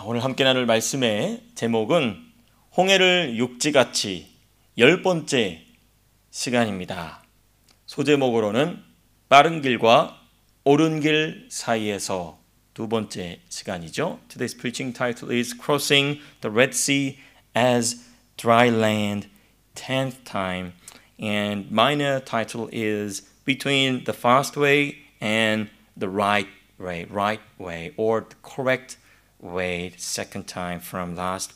오늘 함께 나눌 말씀의 제목은 홍해를 육지같이 10번째 시간입니다. 소제목으로는 빠른 길과 옳은 길 사이에서 두 번째 시간이죠. Today's preaching title is Crossing the Red Sea as Dry Land 10th time, and minor title is Between the Fast Way and the Right Way, or the Correct Way, second time from last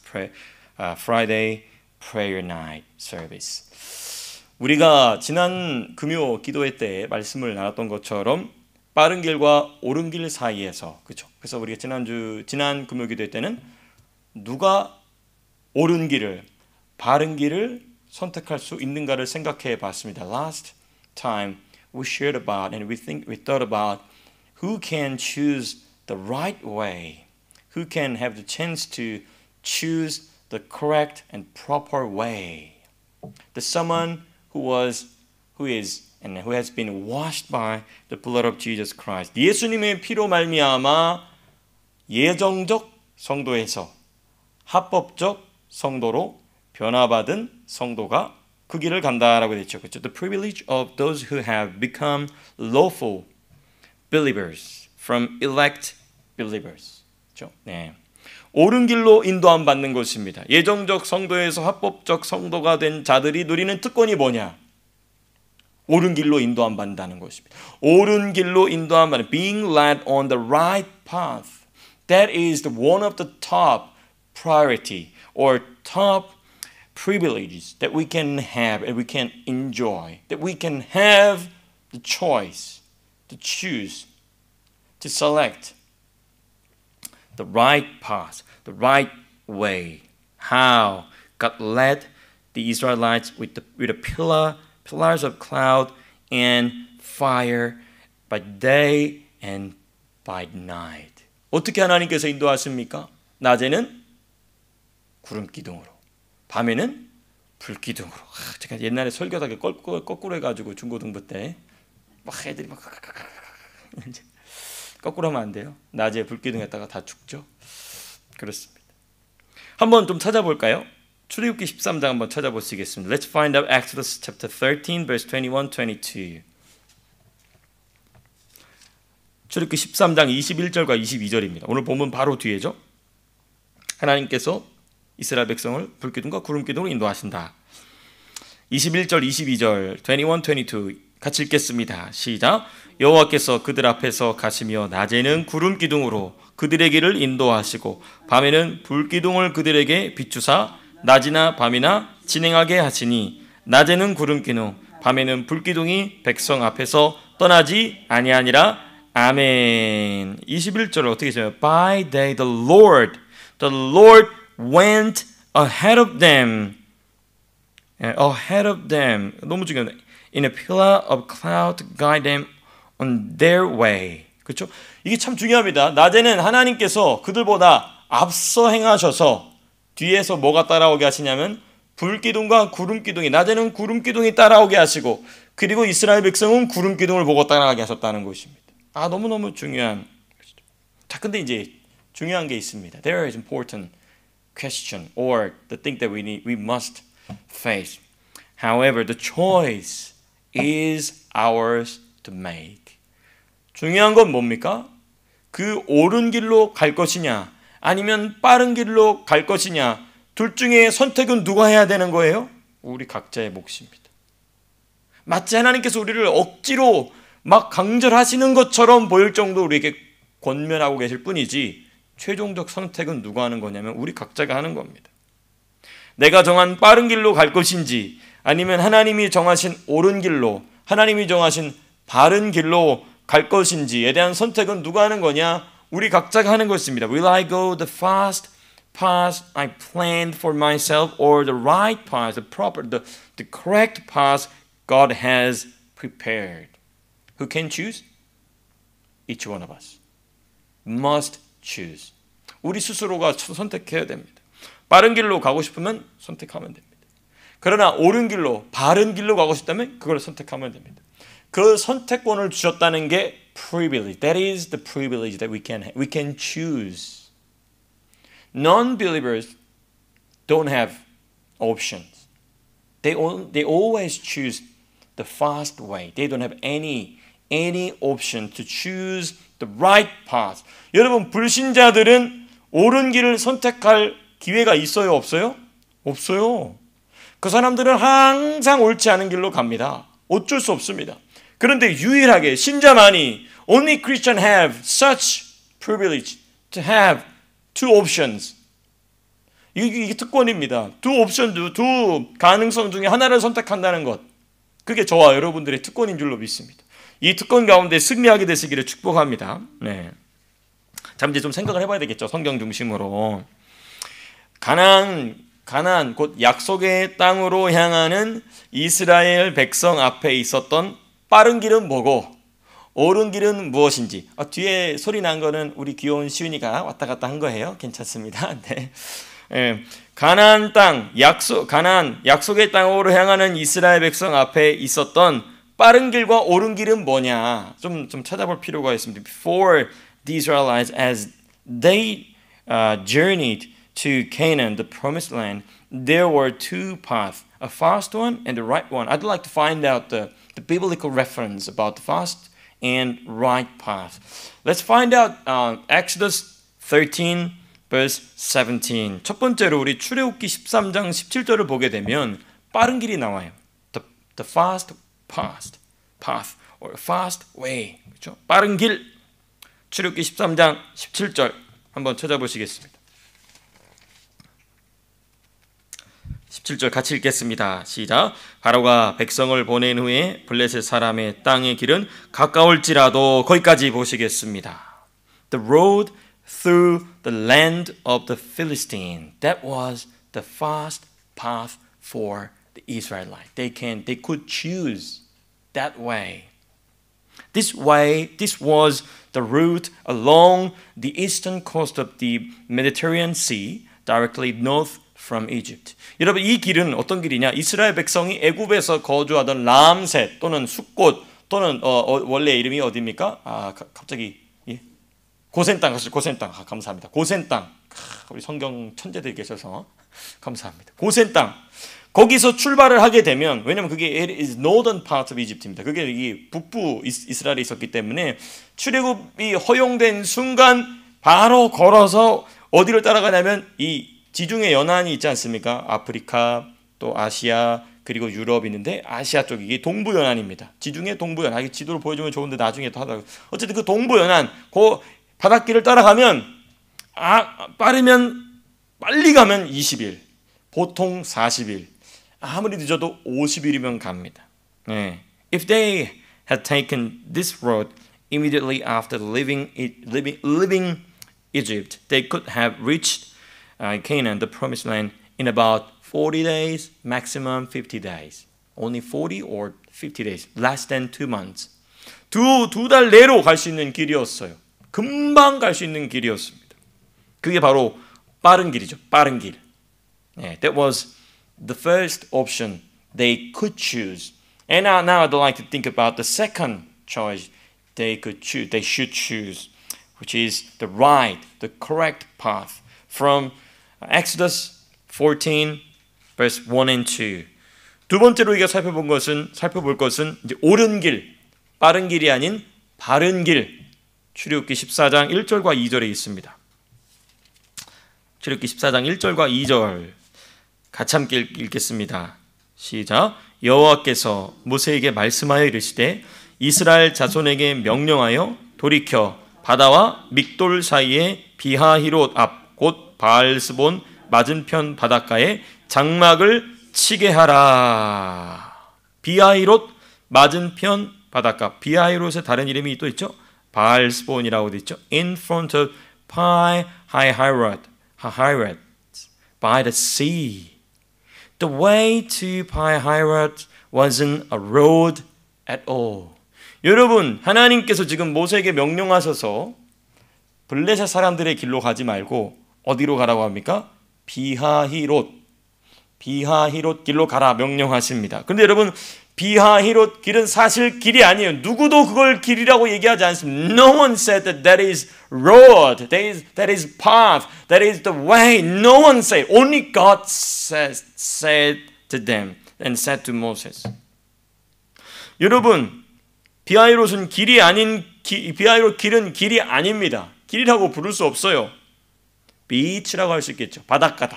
Friday prayer night service. 우리가 지난 금요 기도회 때 말씀을 나눴던 것처럼 빠른 길과 옳은 길 사이에서, 그렇죠? 그래서 우리가 지난 금요 기도회 때는 누가 옳은 길을, 바른 길을 선택할 수 있는가를 생각해 봤습니다. Last time we shared about and we thought about who can choose the right way, who can have the chance to choose the correct and proper way. The someone who is and who has been washed by the blood of Jesus Christ. 예수님의 피로 말미암아 예정적 성도에서 합법적 성도로 변화받은 성도가 그 길을 간다라고 됐죠. 그렇죠? The privilege of those who have become lawful believers from elect believers. 그렇죠? 네. 옳은 길로 인도함 받는 것입니다. 예정적 성도에서 합법적 성도가 된 자들이 누리는 특권이 뭐냐? 옳은 길로 인도함 받는다는 것입니다. 옳은 길로 인도함 받는, being led on the right path. That is one of the top priority or top privileges that we can have and we can enjoy. That we can have the choice to choose, to select the right path, the right way. How God led the Israelites with a pillars of cloud and fire by day and by night. 어떻게 하나님께서 인도하십니까? 낮에는 구름 기둥으로, 밤에는 불 기둥으로. 제가 옛날에 설교하다가 거꾸로 해가지고 중고등부 때 막 애들이 막 거꾸로 하면 안 돼요. 낮에 불기둥에다가 다 죽죠. 그렇습니다. 한번 좀 찾아볼까요? 출애굽기 13장 한번 찾아보시겠습니다. Let's find out Exodus chapter 13 verse 21, 22. 출애굽기 13장 21절과 22절입니다. 오늘 본문 바로 뒤에죠. 하나님께서 이스라엘 백성을 불기둥과 구름기둥으로 인도하신다. 21절, 22절, 21, 22 같이 읽겠습니다. 시작. 여호와께서 그들 앞에서 가시며 낮에는 구름 기둥으로 그들의 길을 인도하시고 밤에는 불 기둥을 그들에게 비추사 낮이나 밤이나 진행하게 하시니 낮에는 구름 기둥 밤에는 불 기둥이 백성 앞에서 떠나지 아니하니라. 아멘. 21절을 어떻게 써요? By day the Lord went ahead of them. 너무 중요합니다. In a pillar of cloud to guide them on their way. 그렇죠? 이게 참 중요합니다. 낮에는 하나님께서 그들보다 앞서 행하셔서 뒤에서 뭐가 따라오게 하시냐면 불기둥과 구름기둥이, 낮에는 구름기둥이 따라오게 하시고, 그리고 이스라엘 백성은 구름기둥을 보고 따라가게 하셨다는 것입니다. 너무너무 중요한 것이죠. 자, 근데 이제 중요한 게 있습니다. There is important question or the thing that we must face. However, the choice is ours to make. 중요한 건 뭡니까? 그 옳은 길로 갈 것이냐, 아니면 빠른 길로 갈 것이냐, 둘 중에 선택은 누가 해야 되는 거예요? 우리 각자의 몫입니다. 마치 하나님께서 우리를 억지로 막 강절하시는 것처럼 보일 정도로 우리에게 권면하고 계실 뿐이지, 최종적 선택은 누가 하는 거냐면 우리 각자가 하는 겁니다. 내가 정한 빠른 길로 갈 것인지, 아니면 하나님이 정하신 옳은 길로, 하나님이 정하신 바른 길로 갈 것인지에 대한 선택은 누가 하는 거냐? 우리 각자가 하는 것입니다. Will I go the fast path I planned for myself, or the right path, the correct path God has prepared? Who can choose? Each one of us must choose. 우리 스스로가 선택해야 됩니다. 빠른 길로 가고 싶으면 선택하면 됩니다. 그러나 옳은 길로, 바른 길로 가고 싶다면 그걸 선택하면 됩니다. 그 선택권을 주셨다는 게 privilege. That is the privilege that we can choose. non-believers don't have options. They always choose the fast way. They don't have any option to choose the right path. 여러분, 불신자들은 옳은 길을 선택할 기회가 있어요, 없어요? 없어요. 그 사람들은 항상 옳지 않은 길로 갑니다. 어쩔 수 없습니다. 그런데 유일하게 신자만이 only Christian have such privilege to have two options. 이게 특권입니다. 두 옵션도 두 가능성 중에 하나를 선택한다는 것. 그게 저와 여러분들의 특권인 줄로 믿습니다. 이 특권 가운데 승리하게 되시기를 축복합니다. 네. 자, 이제 좀 생각을 해봐야 되겠죠. 성경 중심으로. 가나안 곧 약속의 땅으로 향하는 이스라엘 백성 앞에 있었던 빠른 길은 뭐고 옳은 길은 무엇인지. 뒤에 소리 난 거는 우리 귀여운 시윤이가 왔다 갔다 한 거예요. 괜찮습니다. 네. 예, 가나안 땅, 가나안 약속의 땅으로 향하는 이스라엘 백성 앞에 있었던 빠른 길과 옳은 길은 뭐냐? 좀 찾아볼 필요가 있습니다. Before the Israelites, as they journeyed to Canaan, the promised land, there were two paths, a fast one and the right one. I'd like to find out the biblical reference about the fast and right path. Let's find out Exodus 13 verse 17. 첫 번째로 우리 출애굽기 13장 17절을 보게 되면 빠른 길이 나와요. The fast path or fast way. 그렇죠? 빠른 길. 출애굽기 13장 17절 한번 찾아보시겠습니다. 17절 같이 읽겠습니다. 시작. 바로가 백성을 보낸 후에 블레셋 사람의 땅의 길은 가까울지라도 거기까지 보시겠습니다. The road through the land of the Philistine. That was the fast path for the Israelites. They could choose that way. This was the route along the eastern coast of the Mediterranean Sea, directly north from Egypt. 여러분, 이 길은 어떤 길이냐? 이스라엘 백성이 애굽에서 거주하던 람셋 또는 숫꽃 또는 원래 이름이 어디입니까? 갑자기 고센 땅. 감사합니다. 고센 땅. 우리 성경 천재들이 계셔서 감사합니다. 고센 땅. 거기서 출발을 하게 되면, 왜냐면 그게 it is northern part of Egypt입니다. 그게 이 북부 이스라엘에 있었기 때문에 출애굽이 허용된 순간 바로 걸어서 어디를 따라가냐면 이 지중해 연안이 있지 않습니까? 아프리카, 또 아시아, 그리고 유럽이 있는데 아시아 쪽이 이게 동부 연안입니다. 지중해 동부 연안. 이게 지도를 보여주면 좋은데 나중에 또 하다가 어쨌든 그 동부 연안, 그 바닷길을 따라가면 빠르면 빨리 가면 20일, 보통 40일, 아무리 늦어도 50일이면 갑니다. 네. If they had taken this road immediately after leaving Egypt, they could have reached Canaan, the promised land, in about 40 days, maximum 50 days. Only 40 or 50 days, less than 2 months. 두 달 내로 갈 수 있는 길이었어요. 금방 갈 수 있는 길이었습니다. 그게 바로 빠른 길이죠. 빠른 길. Yeah, that was the first option they could choose. And now I'd like to think about the second choice they should choose, which is the correct path from Exodus 14 verse 1 and 2. 두 번째로 우리가 살펴볼 것은 이제 옳은 길, 빠른 길이 아닌 바른 길. 출애굽기 14장 1절과 2절에 있습니다. 출애굽기 14장 1절과 2절 같이 함께 읽겠습니다. 시작. 여호와께서 모세에게 말씀하여 이르시되 이스라엘 자손에게 명령하여 돌이켜 바다와 믹돌 사이에 비하히롯 앞 곧 바알스본 맞은편 바닷가에 장막을 치게 하라. 비하히롯 맞은편 바닷가. 비하히롯의 다른 이름이 또 있죠. 바알스본이라고 되어 있죠. In front of Pi-hahiroth, by the sea. The way to Pi-hahiroth wasn't a road at all. 여러분, 하나님께서 지금 모세에게 명령하셔서 블레셋 사람들의 길로 가지 말고 어디로 가라고 합니까? 비하히롯 길로 가라 명령하십니다. 그런데 여러분, 비하히롯 길은 사실 길이 아니에요. 누구도 그걸 길이라고 얘기하지 않습니다. No one said that that is road, that is path, that is the way. No one said. Only God said to them and said to Moses. 여러분, 비하히롯은 길이 아닌 비하히롯 길은 길이 아닙니다. 길이라고 부를 수 없어요. 비치라고 할 수 있겠죠. 바닷가다.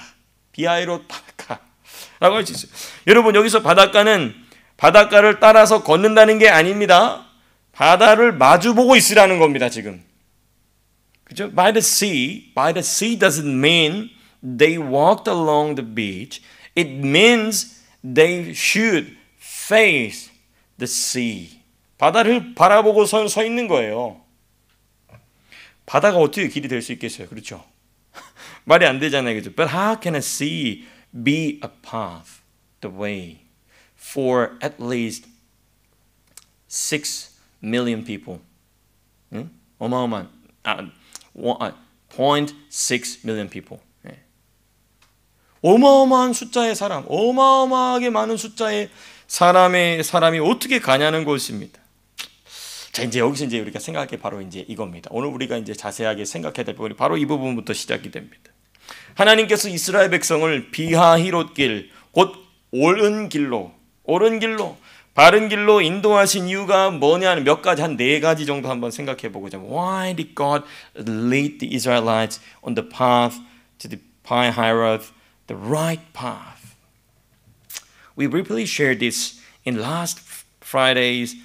비하히롯 바닷가라고 할 수 있어요. 여러분, 여기서 바닷가를 따라서 걷는다는 게 아닙니다. 바다를 마주보고 있으라는 겁니다, 지금. 그죠? By the sea doesn't mean they walked along the beach. It means they should face the sea. 바다를 바라보고 서 있는 거예요. 바다가 어떻게 길이 될 수 있겠어요? 그렇죠? 말이 안 되잖아요. 그죠? But how can a sea be a path, the way for at least 6 million people? 응? 어마어마한 0.6 million people. 네. 어마어마한 숫자의 사람, 어마어마하게 많은 숫자의 사람이 어떻게 가냐는 것입니다. 자, 이제 여기서 이제 우리가 생각할 게 바로 이제 이겁니다. 오늘 우리가 이제 자세하게 생각해야 될 부분이 바로 이 부분부터 시작이 됩니다. 하나님께서 이스라엘 백성을 비하히롯 길, 곧 옳은 길로, 바른 길로 인도하신 이유가 뭐냐는 몇 가지, 한 4가지 정도 한번 생각해 보고자. Why did God lead the Israelites on the path to the Pi-Hahiroth, the right path? We briefly shared this in last Friday's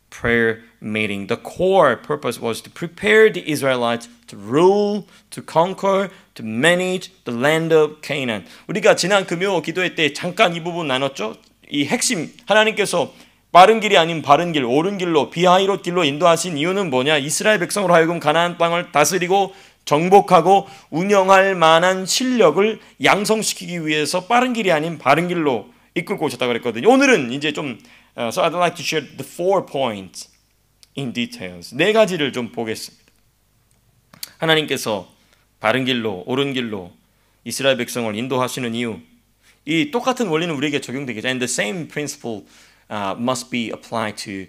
prayer meeting. The core purpose was to prepare the Israelites to rule, to conquer, to manage the land of Canaan. 우리가 지난 금요 기도회 때 잠깐 이 부분 나눴죠. 이 핵심, 하나님께서 빠른 길이 아닌 바른 길, 옳은 길로, 비하히롯 길로 인도하신 이유는 뭐냐? 이스라엘 백성으로 하여금 가나안 땅을 다스리고 정복하고 운영할 만한 실력을 양성시키기 위해서 빠른 길이 아닌 바른 길로 이끌고 오셨다고 그랬거든요. 오늘은 이제 좀 So I'd like to share the 4 points in details. 4가지를 좀 보겠습니다. 하나님께서 바른 길로, 옳은 길로 이스라엘 백성을 인도하시는 이유. 이 똑같은 원리는 우리에게 적용되겠죠. And the same principle must be applied to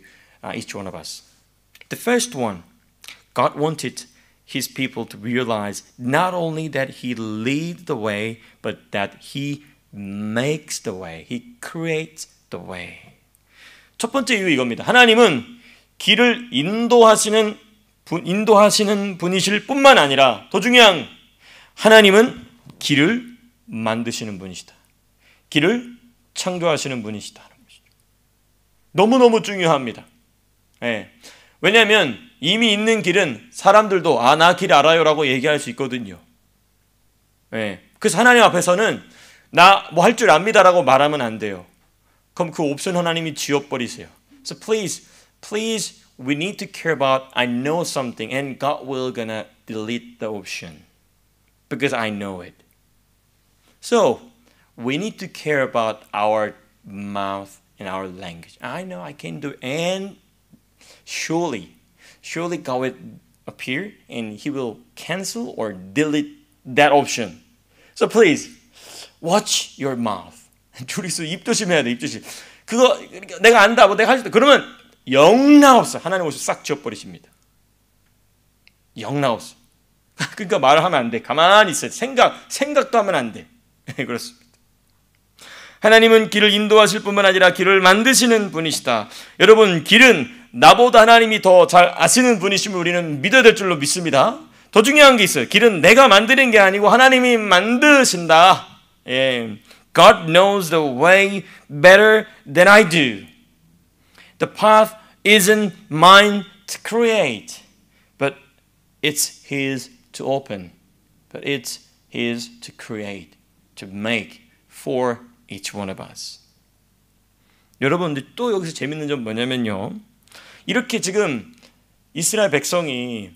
each one of us. The first one, God wanted His people to realize not only that He leads the way, but that He makes the way. He creates the way. 첫 번째 이유 이겁니다. 하나님은 길을 인도하시는 분이실 뿐만 아니라 더 중요한, 하나님은 길을 만드시는 분이시다. 길을 창조하시는 분이시다. 너무너무 중요합니다. 네. 왜냐하면 이미 있는 길은 사람들도 나 길 알아요라고 얘기할 수 있거든요. 네. 그래서 하나님 앞에서는 나 뭐 할 줄 압니다라고 말하면 안 돼요. 그럼 그 옵션 하나님이 지워버리세요. So please, we need to care about I know something and God will gonna delete the option because I know it. So we need to care about our mouth and our language. I know I can do it, and surely God will appear and He will cancel or delete that option. So please, watch your mouth. 주리수 입 조심해야 돼, 입 조심. 그거 내가 안다, 뭐 내가 할 수 있다. 그러면 영락 없어. 하나님 오셔서 싹 지워버리십니다. 영락 없어. 그러니까 말을 하면 안 돼. 가만히 있어요. 생각도 하면 안 돼. 그렇습니다. 하나님은 길을 인도하실 뿐만 아니라 길을 만드시는 분이시다. 여러분, 길은 나보다 하나님이 더 잘 아시는 분이심을 우리는 믿어야 될 줄로 믿습니다. 더 중요한 게 있어요. 길은 내가 만드는 게 아니고 하나님이 만드신다. 예. God knows the way better than I do. The path isn't mine to create, but it's His to open. But it's His to create, to make for each one of us. 여러분들 또 여기서 재밌는 점 뭐냐면요. 이렇게 지금 이스라엘 백성이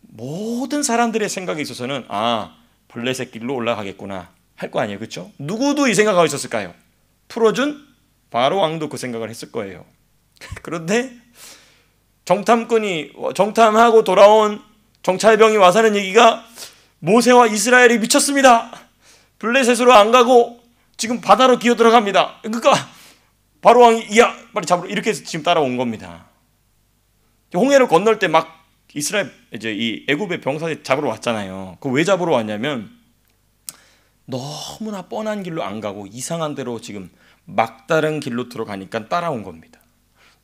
모든 사람들의 생각에 있어서는 블레셋 길로 올라가겠구나 할 거 아니에요. 그렇죠? 누구도 이 생각하고 있었을까요? 풀어준 바로 왕도 그 생각을 했을 거예요. 그런데 정탐하고 돌아온 정찰병이 와서 하는 얘기가 모세와 이스라엘이 미쳤습니다. 블레셋으로 안 가고 지금 바다로 기어 들어갑니다. 그러니까 바로 왕이 야 빨리 잡으러 이렇게 해서 지금 따라온 겁니다. 홍해를 건널 때 막 이스라엘 이제 이 애굽의 병사들이 잡으러 왔잖아요. 그 왜 잡으러 왔냐면 너무나 뻔한 길로 안 가고 이상한 데로 지금 막다른 길로 들어가니까 따라온 겁니다.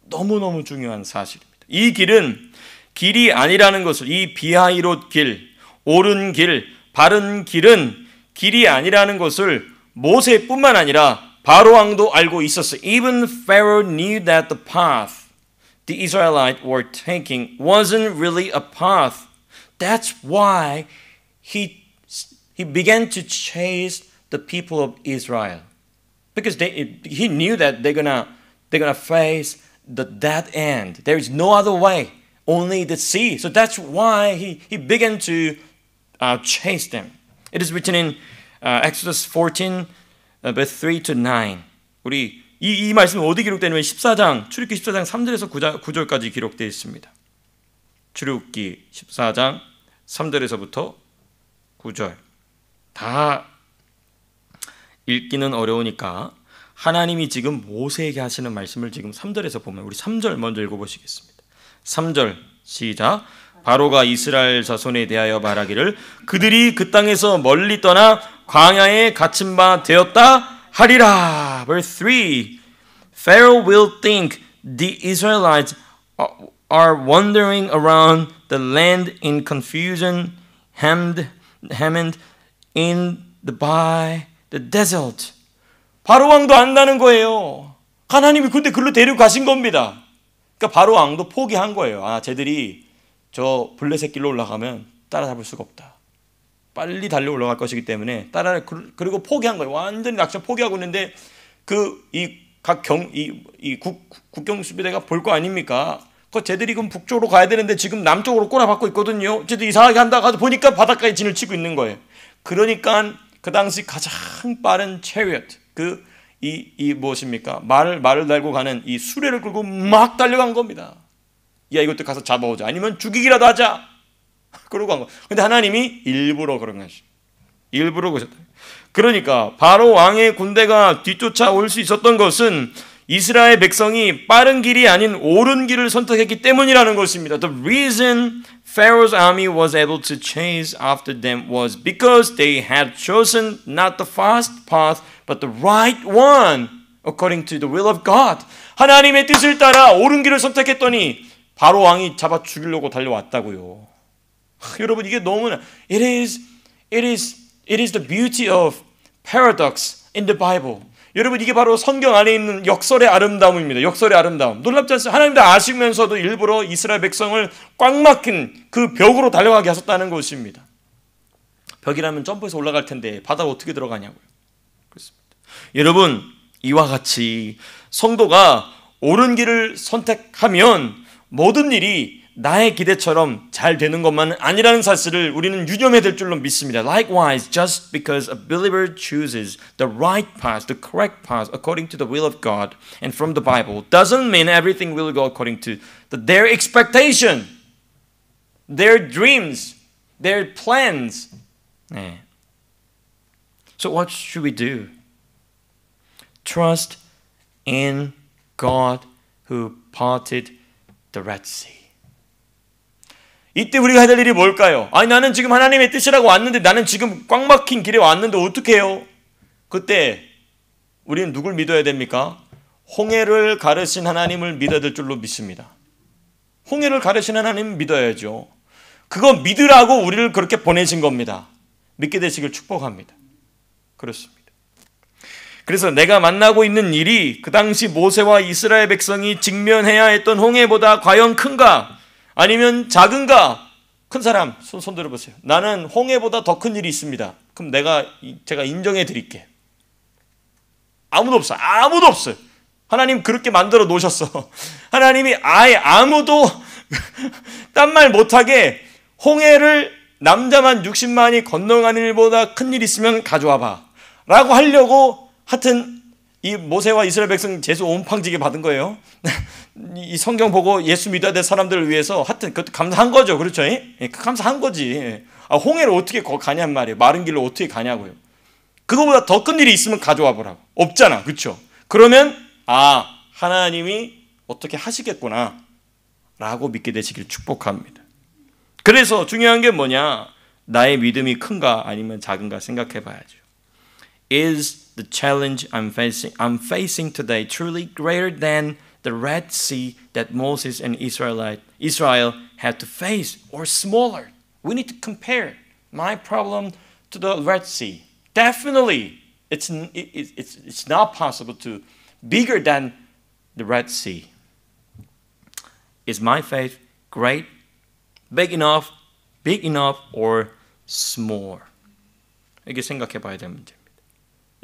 너무너무 중요한 사실입니다. 이 길은 길이 아니라는 것을, 이 비하이롯 길, 옳은 길, 바른 길은 길이 아니라는 것을 모세뿐만 아니라 바로 왕도 알고 있었어요. Even Pharaoh knew that the path the Israelites were taking wasn't really a path. That's why he began to chase the people of Israel. Because he knew that they're gonna face the dead end. There is no other way, only the sea. So that's why he began to chase them. It is written in Exodus 14, verse 3 to 9. 우리 이 말씀이 어디 기록되냐면 14장, 출애굽기 14장 3절에서 9절까지 기록되어 있습니다. 출애굽기 14장 3절에서부터 9절. 다 읽기는 어려우니까 하나님이 지금 모세에게 하시는 말씀을 지금 3절에서 보면 우리 3절 먼저 읽어보시겠습니다. 3절 시작. 바로가 이스라엘 자손에 대하여 말하기를 그들이 그 땅에서 멀리 떠나 광야에 갇힌 바 되었다 하리라. Verse 3. Pharaoh will think the Israelites are wandering around the land in confusion, hemmed in by the desert. 바로 왕도 안다는 거예요. 하나님이 근데 글로 데려가신 겁니다. 그러니까 바로 왕도 포기한 거예요. 아, 쟤들이 저 블레셋 길로 올라가면 따라잡을 수가 없다. 빨리 달려 올라갈 것이기 때문에 그리고 포기한 거예요. 완전히 낙천 포기하고 있는데 국경 수비대가 볼 거 아닙니까? 쟤들이 그럼 북쪽으로 가야 되는데 지금 남쪽으로 꼬라박고 있거든요. 쟤들 이상하게 한다 가서 보니까 바닷가에 진을 치고 있는 거예요. 그러니까 그 당시 가장 빠른 chariot, 무엇입니까? 말을 달고 가는 이 수레를 끌고 막 달려간 겁니다. 야, 이것도 가서 잡아오자. 아니면 죽이기라도 하자. 그러고 간 거. 근데 하나님이 일부러 그런 것이. 일부러 그러셨다. 그러니까 바로 왕의 군대가 뒤쫓아올 수 있었던 것은 이스라엘 백성이 빠른 길이 아닌 옳은 길을 선택했기 때문이라는 것입니다. The reason Pharaoh's army was able to chase after them was because they had chosen not the fast path but the right one according to the will of God. 하나님의 뜻을 따라 옳은 길을 선택했더니 바로 왕이 잡아 죽이려고 달려왔다고요. 여러분 이게 너무나 it is the beauty of paradox in the Bible. 여러분 이게 바로 성경 안에 있는 역설의 아름다움입니다. 역설의 아름다움. 놀랍지 않습니까? 하나님도 아시면서도 일부러 이스라엘 백성을 꽉 막힌 그 벽으로 달려가게 하셨다는 것입니다. 벽이라면 점프해서 올라갈 텐데 바다로 어떻게 들어가냐고요. 그렇습니다. 여러분 이와 같이 성도가 옳은 길을 선택하면 모든 일이 나의 기대처럼 잘 되는 것만은 아니라는 사실을 우리는 유념해야 될 줄로 믿습니다. Likewise, just because a believer chooses the right path, the correct path according to the will of God and from the Bible doesn't mean everything will go according to their expectation, their dreams, their plans. 네. So what should we do? Trust in God who parted the Red Sea. 이때 우리가 해야 될 일이 뭘까요? 아니 나는 지금 하나님의 뜻이라고 왔는데 나는 지금 꽉 막힌 길에 왔는데 어떻게 해요? 그때 우리는 누굴 믿어야 됩니까? 홍해를 가르신 하나님을 믿어야 될 줄로 믿습니다. 홍해를 가르신 하나님 믿어야죠. 그거 믿으라고 우리를 그렇게 보내신 겁니다. 믿게 되시길 축복합니다. 그렇습니다. 그래서 내가 만나고 있는 일이 그 당시 모세와 이스라엘 백성이 직면해야 했던 홍해보다 과연 큰가? 아니면 작은가? 큰 사람 손 들어보세요. 나는 홍해보다 더 큰 일이 있습니다. 그럼 제가 인정해 드릴게. 아무도 없어. 아무도 없어요. 하나님 그렇게 만들어 놓으셨어. 하나님이 아예 아무도 딴 말 못하게 홍해를 남자만 60만이 건너가는 일보다 큰 일 있으면 가져와 봐 라고 하려고 하여튼 이 모세와 이스라엘 백성 재수 온팡지게 받은 거예요. 이 성경 보고 예수 믿어야 될 사람들을 위해서 하여튼 그것도 감사한 거죠. 그렇죠? 감사한 거지. 홍해를 어떻게 가냔 말이에요. 마른 길로 어떻게 가냐고요. 그거보다 더 큰 일이 있으면 가져와 보라고. 없잖아. 그렇죠? 그러면 아, 하나님이 어떻게 하시겠구나 라고 믿게 되시길 축복합니다. 그래서 중요한 게 뭐냐? 나의 믿음이 큰가 아니면 작은가 생각해 봐야죠. Is the challenge I'm facing today truly greater than the Red Sea that Moses and Israel had to face, or smaller? We need to compare my problem to the Red Sea. Definitely, it's not possible to bigger than the Red Sea. Is my faith great, big enough, or small? 이게 생각해 봐야 될 문제입니다.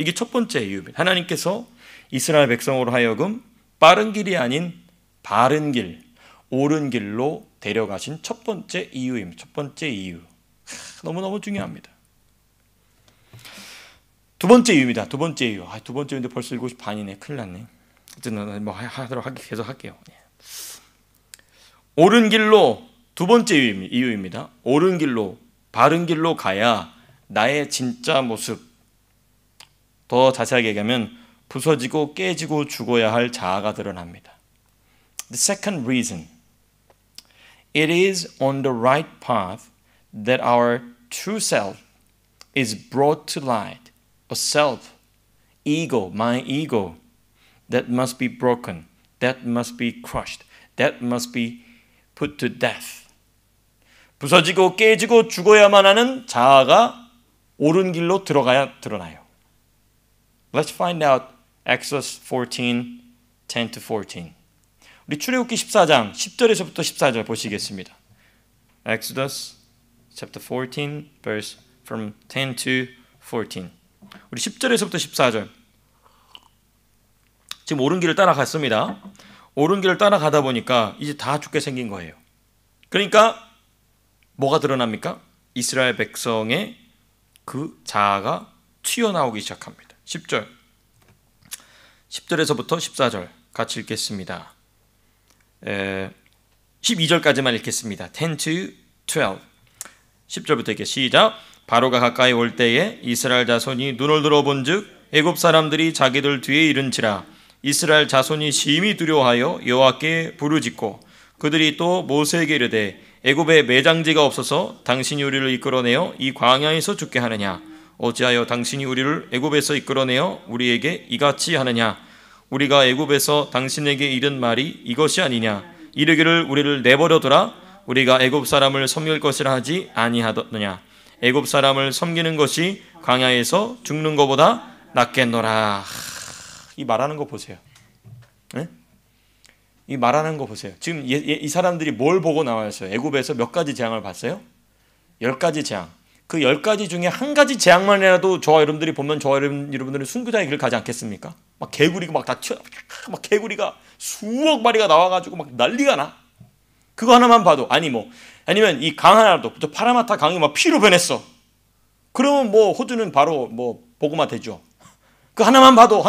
이게 첫 번째 이유입니다. 하나님께서 이스라엘 백성으로 하여금 빠른 길이 아닌 바른 길, 옳은 길로 데려가신 첫 번째 이유입니다. 첫 번째 이유. 너무너무 중요합니다. 두 번째 이유입니다. 두 번째 이유. 두 번째 이유인데 벌써 7시 반이네. 큰일 났네. 어쨌든 뭐 계속 할게요. 옳은 길로, 두 번째 이유입니다. 옳은 길로, 바른 길로 가야 나의 진짜 모습, 더 자세하게 얘기하면 부서지고 깨지고 죽어야 할 자아가 드러납니다. The second reason, it is on the right path that our true self is brought to light. A self, ego, my ego, that must be broken, that must be crushed, that must be put to death. 부서지고 깨지고 죽어야만 하는 자아가 옳은 길로 들어가야 드러나요. Let's find out Exodus 14, 10 to 14. 우리 출애굽기 14장 10절에서부터 14절 보시겠습니다. Exodus chapter 14, verse from 10 to 14. 우리 10절에서부터 14절. 지금 옳은 길을 따라갔습니다. 옳은 길을 따라가다 보니까 이제 다 죽게 생긴 거예요. 그러니까 뭐가 드러납니까? 이스라엘 백성의 그 자아가 튀어나오기 시작합니다. 10절. 10절에서부터 14절 같이 읽겠습니다. 12절까지만 읽겠습니다. 10 to 12. 10절부터 읽게 시작. 바로가 가까이 올 때에 이스라엘 자손이 눈을 들어본즉 애굽 사람들이 자기들 뒤에 이른지라. 이스라엘 자손이 심히 두려워하여 여호와께 부르짖고 그들이 또 모세에게 이르되 애굽에 매장지가 없어서 당신이 우리를 이끌어내어 이 광야에서 죽게 하느냐? 어찌하여 당신이 우리를 애굽에서 이끌어내어 우리에게 이같이 하느냐? 우리가 애굽에서 당신에게 이른 말이 이것이 아니냐? 이르기를 우리를 내버려두라. 우리가 애굽 사람을 섬길 것이라 하지 아니하더느냐? 애굽 사람을 섬기는 것이 광야에서 죽는 것보다 낫겠노라. 이 말하는 거 보세요. 네? 이 말하는 거 보세요. 지금 이 사람들이 뭘 보고 나왔어요? 애굽에서 몇 가지 재앙을 봤어요? 10가지 재앙. 그 10가지 중에 한 가지 재앙만이라도 저와 여러분들이 보면 저와 여러분들은 순교자의 길을 가지 않겠습니까? 막 개구리가 막 다 튀어, 막 개구리가 수억 마리가 나와가지고 막 난리가 나. 그거 하나만 봐도 아니면 이 강 하나라도 저 파라마타 강이 막 피로 변했어. 그러면 뭐 호주는 바로 뭐 보고만 되죠. 그 하나만 봐도.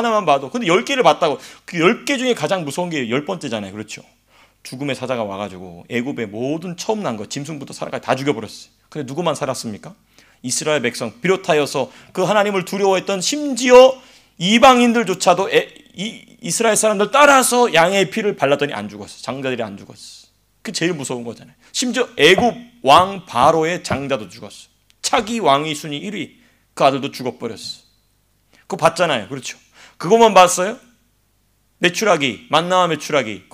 근데 10개를 봤다고. 그 10개 중에 가장 무서운 게 10번째잖아요. 그렇죠. 죽음의 사자가 와가지고 애굽의 모든 처음 난 거 짐승부터 사람까지 다 죽여버렸어요. 근데 누구만 살았습니까? 이스라엘 백성 비롯하여서 그 하나님을 두려워했던 심지어 이방인들조차도 이스라엘 사람들 따라서 양의 피를 발랐더니 안 죽었어. 장자들이 안 죽었어. 그 제일 무서운 거잖아요. 심지어 애굽 왕 바로의 장자도 죽었어. 차기 왕위 순위 1위 그 아들도 죽어버렸어. 그거 봤잖아요. 그렇죠. 그것만 봤어요? 메추라기, 만나와 메추라기.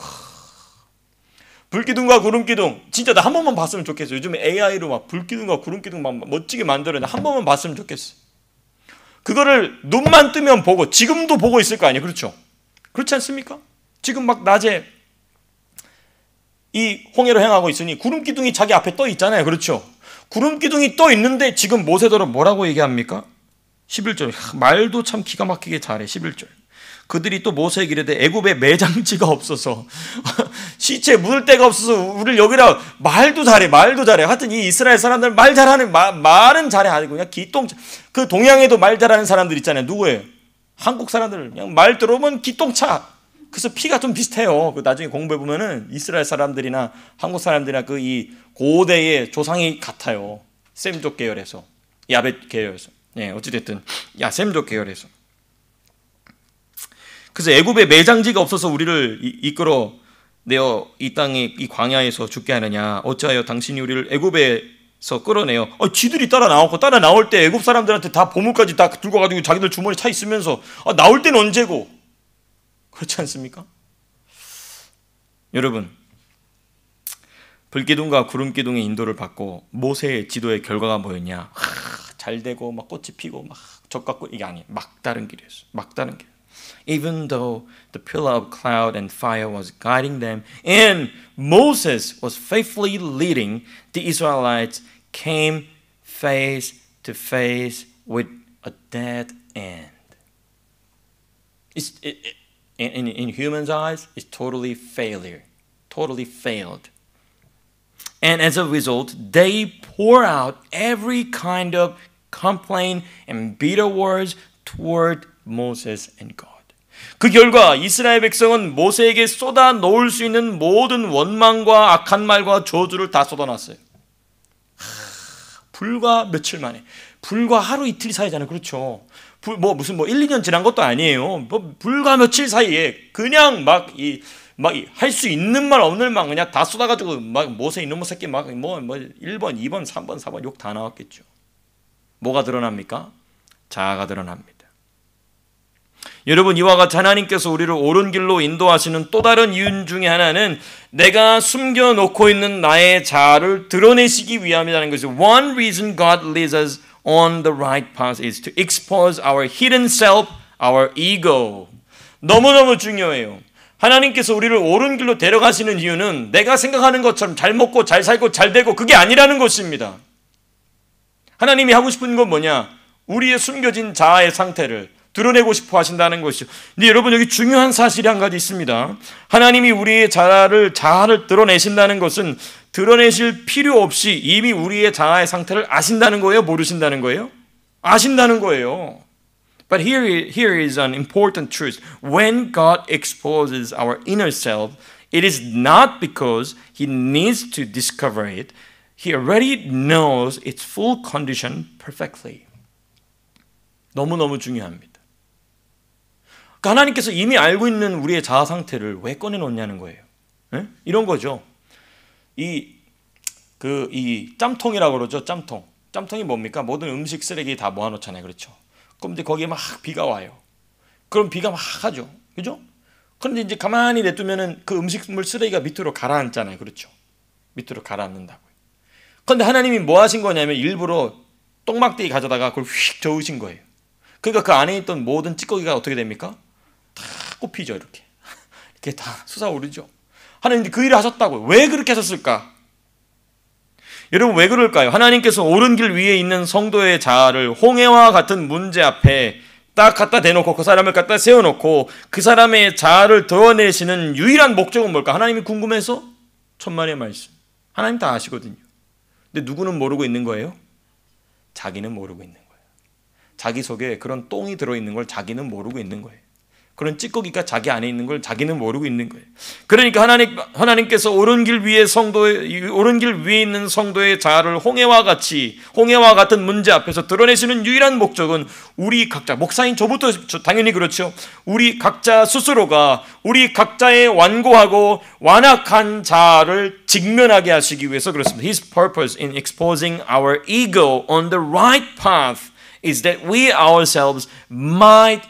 불기둥과 구름기둥. 진짜 나 한 번만 봤으면 좋겠어요. 요즘에 AI로 막 불기둥과 구름기둥 막 멋지게 만들어내. 한 번만 봤으면 좋겠어. 그거를 눈만 뜨면 보고 지금도 보고 있을 거 아니에요. 그렇죠. 그렇지 않습니까? 지금 막 낮에 이 홍해로 향하고 있으니 구름기둥이 자기 앞에 떠 있잖아요. 그렇죠. 구름기둥이 떠 있는데 지금 모세더러 뭐라고 얘기합니까? 11절. 말도 참 기가 막히게 잘해. 11절. 그들이 또 모세에게 이르되 애굽에 매장지가 없어서 시체 묻을 데가 없어서 우리를 여기라. 말도 잘해. 하여튼 이 이스라엘 사람들 말 잘하는 말은 잘해. 아주 그냥 기똥차. 그 동양에도 말 잘하는 사람들 있잖아요. 누구예요? 한국 사람들 그냥 말 들어오면 기똥차. 그래서 피가 좀 비슷해요. 그 나중에 공부해 보면은 이스라엘 사람들이나 한국 사람들이나 그 이 고대의 조상이 같아요. 셈족 계열에서, 야벳 계열에서. 네, 어찌됐든 야셈족 계열에서. 그래서 애굽에 매장지가 없어서 우리를 이끌어 내어 이 땅에 이 광야에서 죽게 하느냐? 어찌하여 당신이 우리를 애굽에서 끌어내어 지들이 따라 나왔고 따라 나올 때 애굽 사람들한테 다 보물까지 다 들고 가지고 자기들 주머니 차 있으면서 나올 때는 언제고? 그렇지 않습니까? 여러분, 불기둥과 구름기둥의 인도를 받고 모세의 지도의 결과가 뭐였냐? 잘 되고 막 꽃이 피고 막 적갖고 이게 아니에요. 막다른 길이었어요. 막다른 길. Even though the pillar of cloud and fire was guiding them and Moses was faithfully leading, the Israelites came face to face with a dead end. In humans' eyes, it's totally failure. Totally failed. And as a result, they pour out every kind of complaint and bitter words toward Moses and God. 그 결과 이스라엘 백성은 모세에게 쏟아 놓을 수 있는 모든 원망과 악한 말과 저주를 다 쏟아놨어요. 불과 며칠 만에, 불과 하루 이틀 사이잖아요. 그렇죠? 무슨 1, 2년 지난 것도 아니에요. 불과 며칠 사이에 그냥 할 수 있는 말 없는 말 그냥 다 쏟아가지고 막 모세 이놈의 새끼 막 1번, 2번, 3번, 4번 욕 다 나왔겠죠. 뭐가 드러납니까? 자아가 드러납니다. 여러분, 이와 같이 하나님께서 우리를 옳은 길로 인도하시는 또 다른 이유 중에 하나는 내가 숨겨놓고 있는 나의 자아를 드러내시기 위함이라는 것이죠. One reason God leads us on the right path is to expose our hidden self, our ego. 너무너무 중요해요. 하나님께서 우리를 옳은 길로 데려가시는 이유는 내가 생각하는 것처럼 잘 먹고 잘 살고 잘 되고 그게 아니라는 것입니다. 하나님이 하고 싶은 건 뭐냐? 우리의 숨겨진 자아의 상태를 드러내고 싶어 하신다는 것이죠. 근데 여러분, 여기 중요한 사실이 한 가지 있습니다. 하나님이 우리의 자아를 드러내신다는 것은 드러내실 필요 없이 이미 우리의 자아의 상태를 아신다는 거예요? 모르신다는 거예요? 아신다는 거예요. But here is an important truth. When God exposes our inner self, it is not because He needs to discover it. He already knows its full condition perfectly. 너무너무 중요합니다. 그러니까 하나님께서 이미 알고 있는 우리의 자아 상태를 왜 꺼내놓냐는 거예요. 네? 이런 거죠. 이 짬통이라고 그러죠. 짬통이 뭡니까? 모든 음식 쓰레기 다 모아놓잖아요. 그렇죠? 그럼 이제 거기에 막 비가 와요. 그럼 비가 막 하죠. 그죠? 그런데 이제 가만히 냅두면은 그 음식물 쓰레기가 밑으로 가라앉잖아요. 그렇죠? 밑으로 가라앉는다고요. 그런데 하나님이 뭐 하신 거냐면 일부러 똥막대기 가져다가 그걸 휙 저으신 거예요. 그러니까 그 안에 있던 모든 찌꺼기가 어떻게 됩니까? 다 꼽히죠. 이렇게 다 솟아오르죠. 하나님이 그 일을 하셨다고요. 왜 그렇게 하셨을까? 여러분, 왜 그럴까요? 하나님께서 옳은 길 위에 있는 성도의 자아를 홍해와 같은 문제 앞에 딱 갖다 대놓고 그 사람을 갖다 세워놓고 그 사람의 자아를 드러내시는 유일한 목적은 뭘까? 하나님이 궁금해서? 천만의 말씀. 하나님 다 아시거든요. 근데 누구는 모르고 있는 거예요? 자기는 모르고 있는 거예요. 자기 속에 그런 똥이 들어있는 걸 자기는 모르고 있는 거예요. 그런 찌꺼기가 자기 안에 있는 걸 자기는 모르고 있는 거예요. 그러니까 하나님께서 오른 길 위에 있는 성도의 자아를 홍해와 같은 문제 앞에서 드러내시는 유일한 목적은 우리 각자, 목사인 저부터 당연히 그렇죠. 우리 각자 스스로가 우리 각자의 완고하고 완악한 자아를 직면하게 하시기 위해서 그렇습니다. His purpose in exposing our ego on the right path is that we ourselves might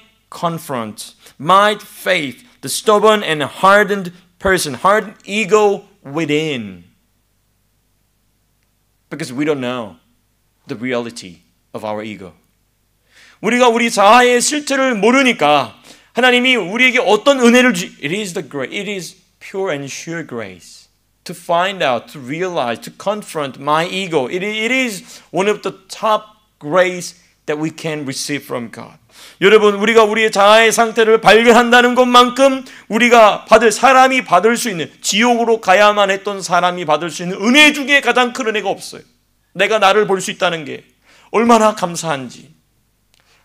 face the stubborn and hardened ego within. Because we don't know the reality of our ego. 우리가 우리 자아의 실체를 모르니까 하나님이 우리에게 어떤 은혜를 it is pure and sure grace to find out, to realize, to confront my ego. It is one of the top grace that we can receive from God. 여러분, 우리가 우리의 자아의 상태를 발견한다는 것만큼 사람이 받을 수 있는, 지옥으로 가야만 했던 사람이 받을 수 있는 은혜 중에 가장 큰 은혜가 없어요. 내가 나를 볼 수 있다는 게 얼마나 감사한지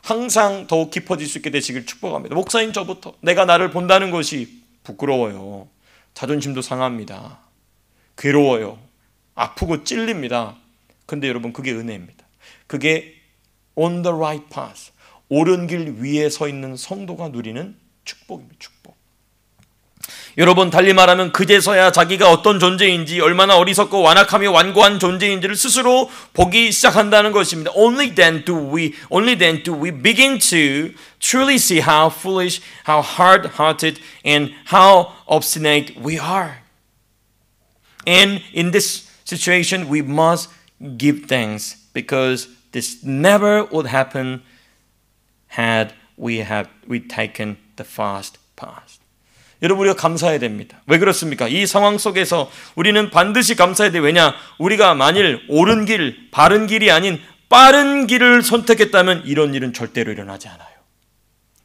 항상 더욱 깊어질 수 있게 되시길 축복합니다. 목사인 저부터 내가 나를 본다는 것이 부끄러워요. 자존심도 상합니다. 괴로워요. 아프고 찔립니다. 근데 여러분, 그게 은혜입니다. 그게 on the right path, 옳은 길 위에 서 있는 성도가 누리는 축복입니다. 축복. 여러분, 달리 말하면 그제서야 자기가 어떤 존재인지, 얼마나 어리석고 완악하며 완고한 존재인지를 스스로 보기 시작한다는 것입니다. Only then do we begin to truly see how foolish, how hard-hearted, and how obstinate we are. And in this situation, we must give thanks because this never would happen had we taken the fast path. 여러분, 우리가 감사해야 됩니다. 왜 그렇습니까? 이 상황 속에서 우리는 반드시 감사해야 돼요. 왜냐? 우리가 만일 옳은 길, 바른 길이 아닌 빠른 길을 선택했다면 이런 일은 절대로 일어나지 않아요.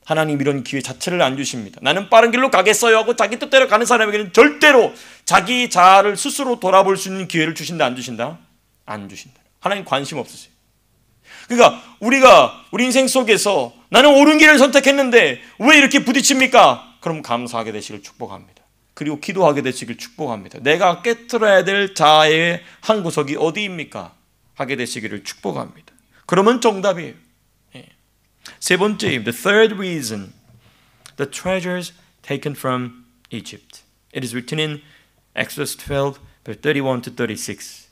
하나님 이런 기회 자체를 안 주십니다. 나는 빠른 길로 가겠어요 하고 자기 뜻대로 가는 사람에게는 절대로 자기 자아를 스스로 돌아볼 수 있는 기회를 주신다, 안 주신다? 안 주신다. 하나님 관심 없으세요. 그러니까 우리 인생 속에서 나는 옳은 길을 선택했는데 왜 이렇게 부딪힙니까? 그럼 감사하게 되시길 축복합니다. 그리고 기도하게 되시길 축복합니다. 내가 깨트려야 될 자아의 한 구석이 어디입니까? 하게 되시기를 축복합니다. 그러면 정답이에요. 세 번째, the third reason, the treasures taken from Egypt. It is written in Exodus 12, verse 31 to 36.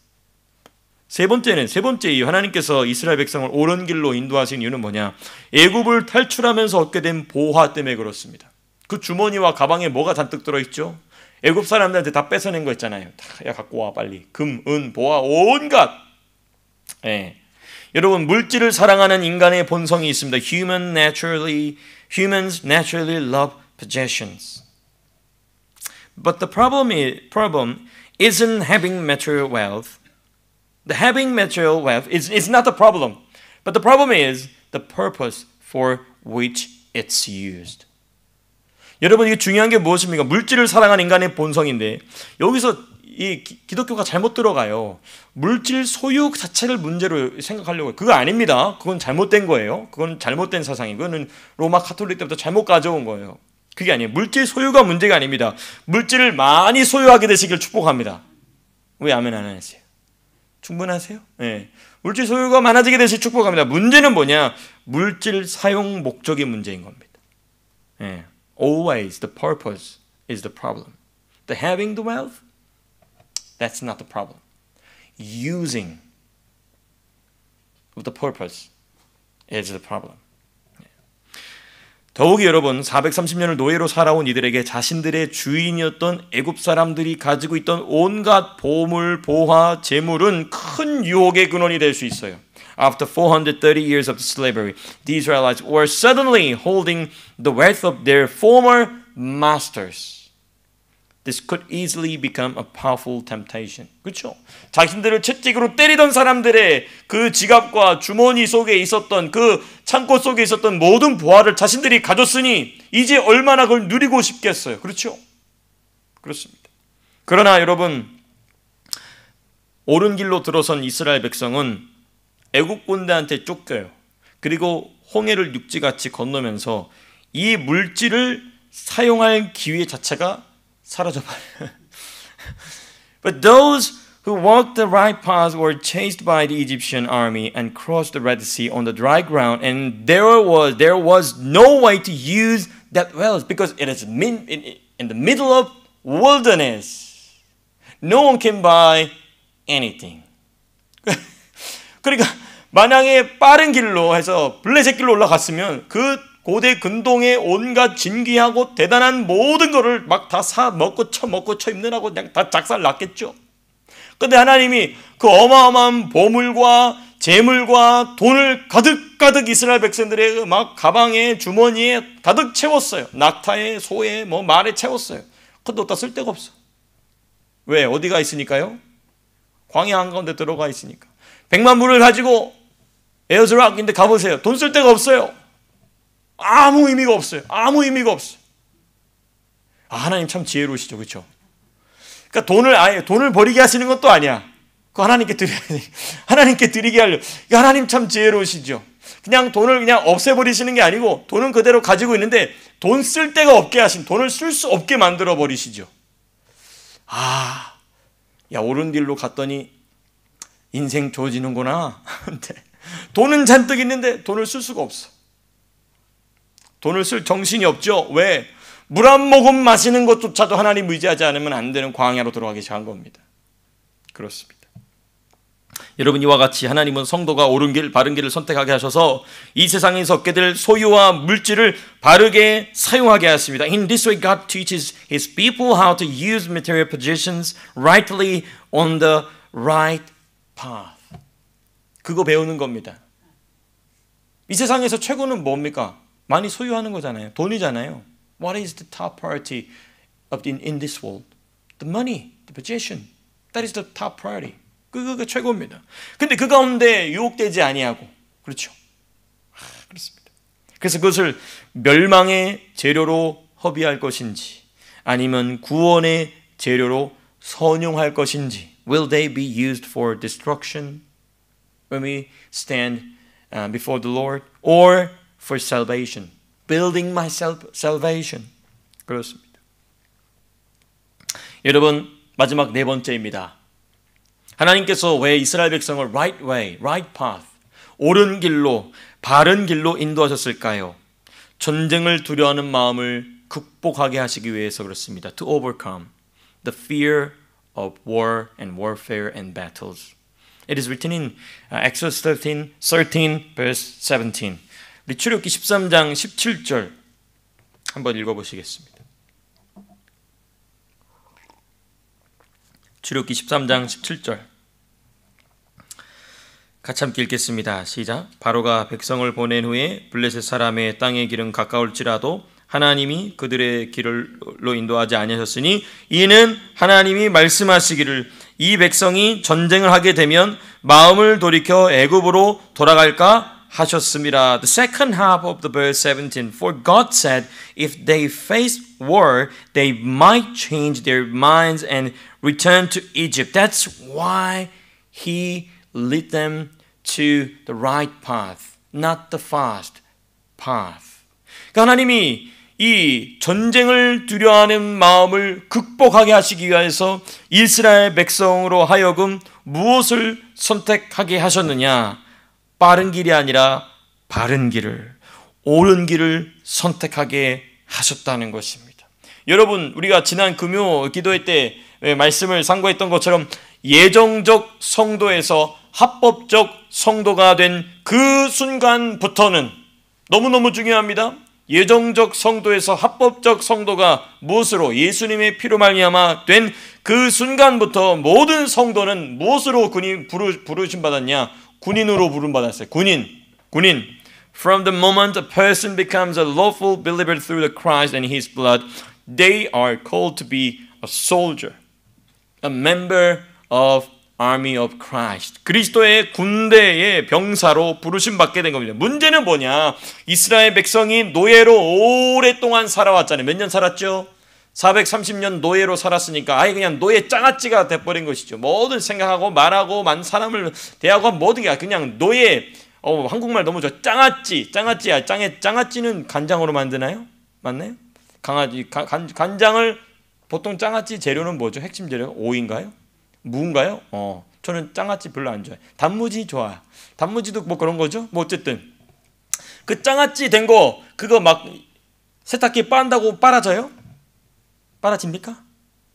세 번째 이유, 하나님께서 이스라엘 백성을 옳은 길로 인도하신 이유는 뭐냐? 애굽을 탈출하면서 얻게 된 보화 때문에 그렇습니다. 그 주머니와 가방에 뭐가 잔뜩 들어있죠? 애굽 사람들한테 다 뺏어낸 거 있잖아요. 야, 갖고 와 빨리. 금, 은, 보화 온갖. 여러분, 물질을 사랑하는 인간의 본성이 있습니다. Humans naturally love possessions. But the problem isn't having material wealth. The having material wealth is not the problem. But the problem is the purpose for which it's used. 여러분, 이게 중요한 게 무엇입니까? 물질을 사랑하는 인간의 본성인데 여기서 이 기독교가 잘못 들어가요. 물질 소유 자체를 문제로 생각하려고 해요. 그거 아닙니다. 그건 잘못된 거예요. 그건 잘못된 사상이에요. 그거는 로마 카톨릭 때부터 잘못 가져온 거예요. 그게 아니에요. 물질 소유가 문제가 아닙니다. 물질을 많이 소유하게 되시길 축복합니다. 왜 아멘 안 하세요? 충분하세요? 네. 물질 소유가 많아지게 되시길 축복합니다. 문제는 뭐냐? 물질 사용 목적이 문제인 겁니다. 네. Always the purpose is the problem. The having the wealth, that's not the problem. Using of the purpose is the problem. 더욱이 여러분, 430년을 노예로 살아온 이들에게 자신들의 주인이었던 애굽 사람들이 가지고 있던 온갖 보물, 보화, 재물은 큰 유혹의 근원이 될 수 있어요. After 430 years of slavery, the Israelites were suddenly holding the wealth of their former masters. This could easily become a powerful temptation. 그렇죠? 자신들을 채찍으로 때리던 사람들의 그 지갑과 주머니 속에 있었던 그 창고 속에 있었던 모든 보화를 자신들이 가졌으니 이제 얼마나 그걸 누리고 싶겠어요. 그렇죠? 그렇습니다. 그러나 여러분, 옳은 길로 들어선 이스라엘 백성은 애국 군대한테 쫓겨요. 그리고 홍해를 육지같이 건너면서 이 물질을 사용할 기회 자체가 사라져버려요. But those who walked the right path were chased by the Egyptian army and crossed the Red Sea on the dry ground, and there was no way to use that wealth because it is in the middle of wilderness. No one can buy anything. 그러니까 만약에 빠른 길로 해서 블레셋 길로 올라갔으면 그 고대 근동의 온갖 진귀하고 대단한 모든 거를 막 다 사 먹고 처입느라고 그냥 다 작살 났겠죠. 그런데 하나님이 그 어마어마한 보물과 재물과 돈을 가득 이스라엘 백성들의 막 가방에 주머니에 가득 채웠어요. 낙타에 소에 말에 채웠어요. 근데 어디다 쓸 데가 없어. 왜? 어디가 있으니까요? 광야 한가운데 들어가 있으니까. 100만 불을 가지고 에어즈락인데 가보세요. 돈 쓸 데가 없어요. 아무 의미가 없어요. 아무 의미가 없어요. 하나님 참 지혜로우시죠. 그렇죠? 그러니까 돈을 버리게 하시는 것도 아니야. 그거 하나님께 드려야 돼. 하나님께 드리게 하려고. 하나님 참 지혜로우시죠. 그냥 돈을 그냥 없애버리시는 게 아니고 돈은 그대로 가지고 있는데 돈 쓸 데가 없게 하신, 돈을 쓸 수 없게 만들어 버리시죠. 옳은 길로 갔더니 인생 좋아지는구나. 돈은 잔뜩 있는데 돈을 쓸 수가 없어. 돈을 쓸 정신이 없죠. 왜? 물 한 모금 마시는 것조차도 하나님 의지하지 않으면 안 되는 광야로 들어가기 시작한 겁니다. 그렇습니다. 여러분, 이와 같이 하나님은 성도가 옳은 길, 바른 길을 선택하게 하셔서 이 세상에서 얻게 될 소유와 물질을 바르게 사용하게 하였습니다. In this way, God teaches His people how to use material possessions rightly on the right path. 그거 배우는 겁니다. 이 세상에서 최고는 뭡니까? 많이 소유하는 거잖아요. 돈이잖아요. What is the top priority in this world? The money, the possession. That is the top priority. 그게 최고입니다. 근데 그 가운데 유혹되지 아니하고, 그렇죠? 그렇습니다. 그래서 그것을 멸망의 재료로 허비할 것인지 아니면 구원의 재료로 선용할 것인지, will they be used for destruction when we stand before the Lord, or for salvation, building my salvation. 그렇습니다. 여러분, 마지막 네 번째입니다. 하나님께서 왜 이스라엘 백성을 right way, right path, 옳은 길로, 바른 길로 인도하셨을까요? 전쟁을 두려워하는 마음을 극복하게 하시기 위해서 그렇습니다. To overcome the fear of war and warfare and battles. It is written in Exodus 13 verse 17. 우리 출애굽기 13장 17절 한번 읽어보시겠습니다. 출애굽기 13장 17절 같이 함께 읽겠습니다. 시작. 바로가 백성을 보낸 후에 블레셋 사람의 땅의 길은 가까울지라도 하나님이 그들의 길로 인도하지 아니하셨으니 이는 하나님이 말씀하시기를 이 백성이 전쟁을 하게 되면 마음을 돌이켜 애굽으로 돌아갈까 하셨습니다. The second half of the verse 17. For God said, if they face war, they might change their minds and return to Egypt. That's why He lead them to the right path, not the fast path. 그러니까 하나님이 이 전쟁을 두려워하는 마음을 극복하게 하시기 위해서 이스라엘 백성으로 하여금 무엇을 선택하게 하셨느냐? 빠른 길이 아니라 바른 길을, 옳은 길을 선택하게 하셨다는 것입니다. 여러분, 우리가 지난 금요 기도회 때 말씀을 상고했던 것처럼 예정적 성도에서 합법적 성도가 된 그 순간부터는 너무너무 중요합니다. 예정적 성도에서 합법적 성도가 무엇으로? 예수님의 피로 말미암아 된 그 순간부터 모든 성도는 무엇으로 부르심 받았냐? 군인으로 부름받았어요. 군인. From the moment a person becomes a lawful believer through the Christ and His blood, they are called to be a soldier, a member of Army of Christ. 그리스도의 군대의 병사로 부르심 받게 된 겁니다. 문제는 뭐냐? 이스라엘 백성이 노예로 오랫동안 살아왔잖아요. 몇 년 살았죠? 430년 노예로 살았으니까 아예 그냥 노예 짱아찌가 돼버린 것이죠. 뭐든 생각하고 말하고 사람을 대하고 모든 게 그냥 노예. 한국말 너무 좋아. 짱아찌야. 짱아찌는 간장으로 만드나요? 맞나요? 강아지 간장을 보통 짱아찌 재료는 뭐죠? 핵심 재료 오이인가요? 무인가요? 저는 짱아찌 별로 안 좋아해요. 단무지 좋아요. 단무지도 뭐 그런 거죠? 뭐 어쨌든 그 짱아찌 된 거 그거 막 세탁기에 빤다고 빨아져요? 빨아집니까?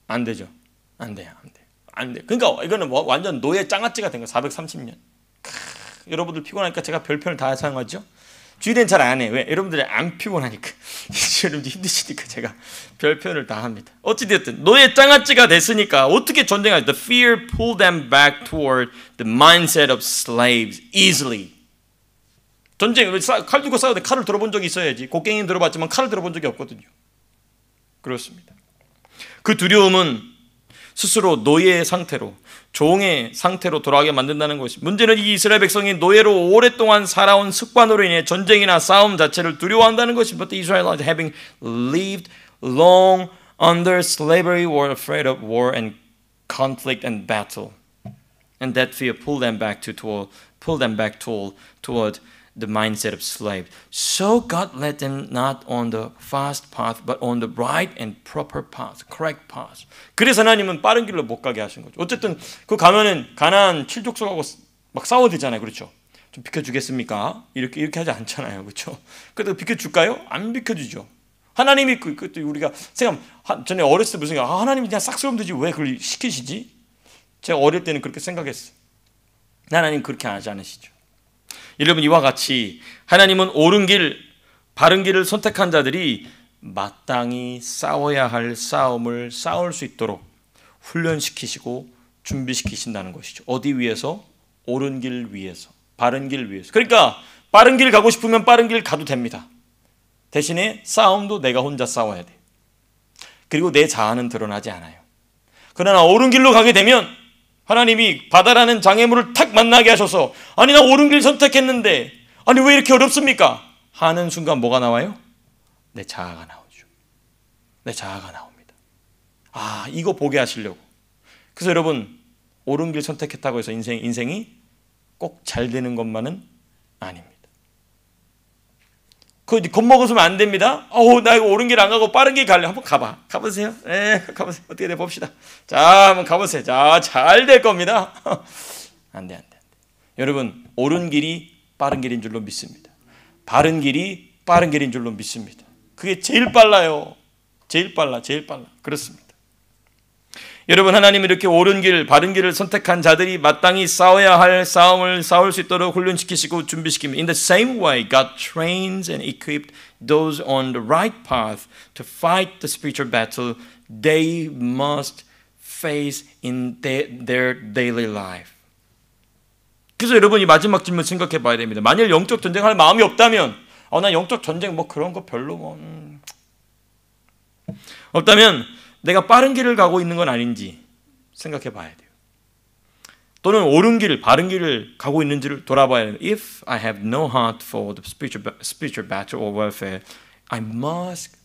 안 되죠. 안 돼요. 그러니까 이거는 완전 노예 짱아찌가 된 거. 430년. 여러분들 피곤하니까 제가 별편을 다 사용하죠. 주일엔 잘 안 해요. 왜? 여러분들이 안 피곤하니까. 여러분들 힘드시니까 제가 별편을 다 합니다. 어찌됐든 노예 짱아찌가 됐으니까 어떻게 전쟁하죠? The fear pulled them back toward the mindset of slaves easily. 전쟁, 칼 들고 싸우는데 칼을 들어본 적이 있어야지. 곡괭이는 들어봤지만 칼을 들어본 적이 없거든요. 그렇습니다. 그 두려움은 스스로 노예의 상태로, 종의 상태로 돌아가게 만든다는 것이. 문제는 이 이스라엘 백성이 노예로 오랫동안 살아온 습관으로 인해 전쟁이나 싸움 자체를 두려워한다는 것입니다. But the Israelites, having lived long under slavery, were afraid of war and conflict and battle, and that fear pulled them back toward the mindset of slave. So God led them not on the fast path, but on the right and proper path, correct path. 그래서 하나님은 빠른 길로 못 가게 하신 거죠. 어쨌든 그 가면은 가나안 7족속하고 막 싸워야 되잖아요, 그렇죠? 좀 비켜주겠습니까? 이렇게 하지 않잖아요, 그렇죠? 그래도 비켜줄까요? 안 비켜주죠. 하나님이 그것도 우리가 전에 어렸을 때 무슨 생각, 하나님이 그냥 싹 썰면 되지 왜 그걸 시키시지? 제가 어릴 때는 그렇게 생각했어요. 하나님 그렇게 하지 않으시죠. 여러분, 이와 같이 하나님은 옳은 길, 바른 길을 선택한 자들이 마땅히 싸워야 할 싸움을 싸울 수 있도록 훈련시키시고 준비시키신다는 것이죠. 어디 위해서? 옳은 길 위해서, 바른 길 위해서. 그러니까 빠른 길 가고 싶으면 빠른 길 가도 됩니다. 대신에 싸움도 내가 혼자 싸워야 돼요. 그리고 내 자아는 드러나지 않아요. 그러나 옳은 길로 가게 되면 하나님이 바다라는 장애물을 탁 만나게 하셔서, 아니 나 옳은 길 선택했는데 아니 왜 이렇게 어렵습니까? 하는 순간 뭐가 나와요? 내 자아가 나오죠. 내 자아가 나옵니다. 이거 보게 하시려고. 그래서 여러분, 옳은 길 선택했다고 해서 인생이 꼭 잘 되는 것만은 아닙니다. 겁먹으면 안 됩니다. 나 이거 옳은 길 안 가고 빠른 길 갈래. 한번 가보세요. 가보세요. 어떻게 돼 봅시다. 자, 한번 가보세요. 자, 잘 될 겁니다. 안 돼. 여러분, 옳은 길이 빠른 길인 줄로 믿습니다. 바른 길이 빠른 길인 줄로 믿습니다. 그게 제일 빨라요. 제일 빨라. 그렇습니다. 여러분, 하나님이 이렇게 옳은 길, 바른 길을 선택한 자들이 마땅히 싸워야 할 싸움을 싸울 수 있도록 훈련시키시고 준비시킵니다. In the same way, God trains and equips those on the right path to fight the spiritual battle they must face in their daily life. 그래서 여러분이 마지막 질문 생각해 봐야 됩니다. 만일 영적 전쟁할 마음이 없다면, 난 영적 전쟁 그런 거 별로 없다면 내가 빠른 길을 가고 있는 건 아닌지 생각해 봐야 돼요. 또는 옳은 길, 바른 길을 가고 있는지를 돌아봐야 돼요. If I have no heart for the spiritual battle or warfare, I must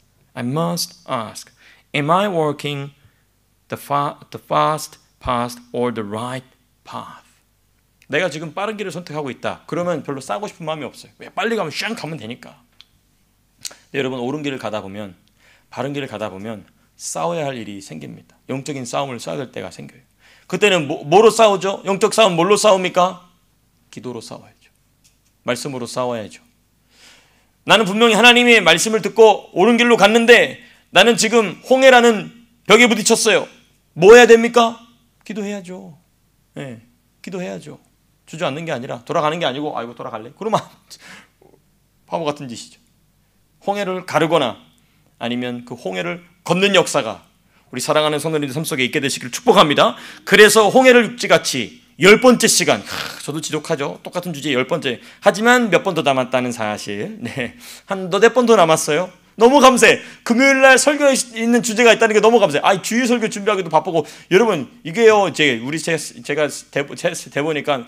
ask, am I walking the fast path or the right path? 내가 지금 빠른 길을 선택하고 있다. 그러면 별로 싸고 싶은 마음이 없어요. 왜? 빨리 가면 샹 가면 되니까. 근데 여러분, 옳은 길을 가다 보면, 바른 길을 가다 보면 싸워야 할 일이 생깁니다. 영적인 싸움을 싸워야 될 때가 생겨요. 그때는 뭐로 싸우죠? 영적 싸움 뭘로 싸웁니까? 기도로 싸워야죠. 말씀으로 싸워야죠. 나는 분명히 하나님의 말씀을 듣고 옳은 길로 갔는데 나는 지금 홍해라는 벽에 부딪혔어요. 뭐 해야 됩니까? 기도해야죠. 기도해야죠. 주저앉는 게 아니라, 돌아가는 게 아니고 아이고 돌아갈래? 그러면 바보 같은 짓이죠. 홍해를 가르거나 아니면 그 홍해를 걷는 역사가 우리 사랑하는 성도님들 삶 속에 있게 되시기를 축복합니다. 그래서 홍해를 육지같이 10번째 시간, 저도 지독하죠. 똑같은 주제에 10번째. 하지만 몇 번 더 남았다는 사실. 한 너댓 번 더 남았어요. 너무 감사해. 금요일날 설교에 있는 주제가 있다는 게 너무 감사해. 주일 설교 준비하기도 바쁘고. 여러분, 이게요, 제가 대보니까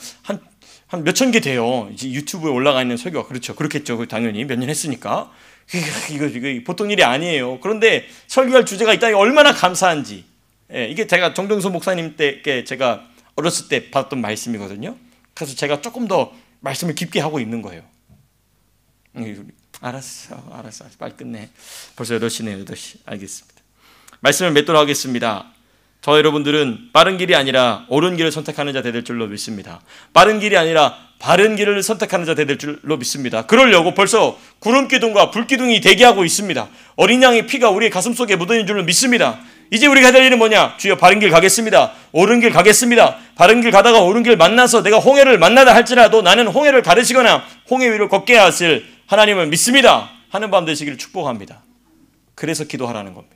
한 몇천 개 돼요. 이제 유튜브에 올라가 있는 설교가. 그렇죠. 그렇겠죠. 당연히 몇 년 했으니까. 이거 보통 일이 아니에요. 그런데 설교할 주제가 있다니 얼마나 감사한지. 이게 제가 정정수 목사님 때께 제가 어렸을 때 받았던 말씀이거든요. 그래서 제가 조금 더 말씀을 깊게 하고 있는 거예요. 알았어. 빨리 끝내. 벌써 8시네요. 8시. 알겠습니다. 말씀을 맺도록 하겠습니다. 저 여러분들은 빠른 길이 아니라 옳은 길을 선택하는 자 되될 줄로 믿습니다. 빠른 길이 아니라 바른 길을 선택하는 자 되될 줄로 믿습니다. 그러려고 벌써 구름기둥과 불기둥이 대기하고 있습니다. 어린 양의 피가 우리의 가슴 속에 묻어있는 줄로 믿습니다. 이제 우리가 할 일은 뭐냐? 주여, 바른 길 가겠습니다. 옳은 길 가겠습니다. 바른 길 가다가 옳은 길 만나서 내가 홍해를 만나다 할지라도 나는 홍해를 가르시거나 홍해 위를 걷게 하실 하나님을 믿습니다. 하는 밤 되시기를 축복합니다. 그래서 기도하라는 겁니다.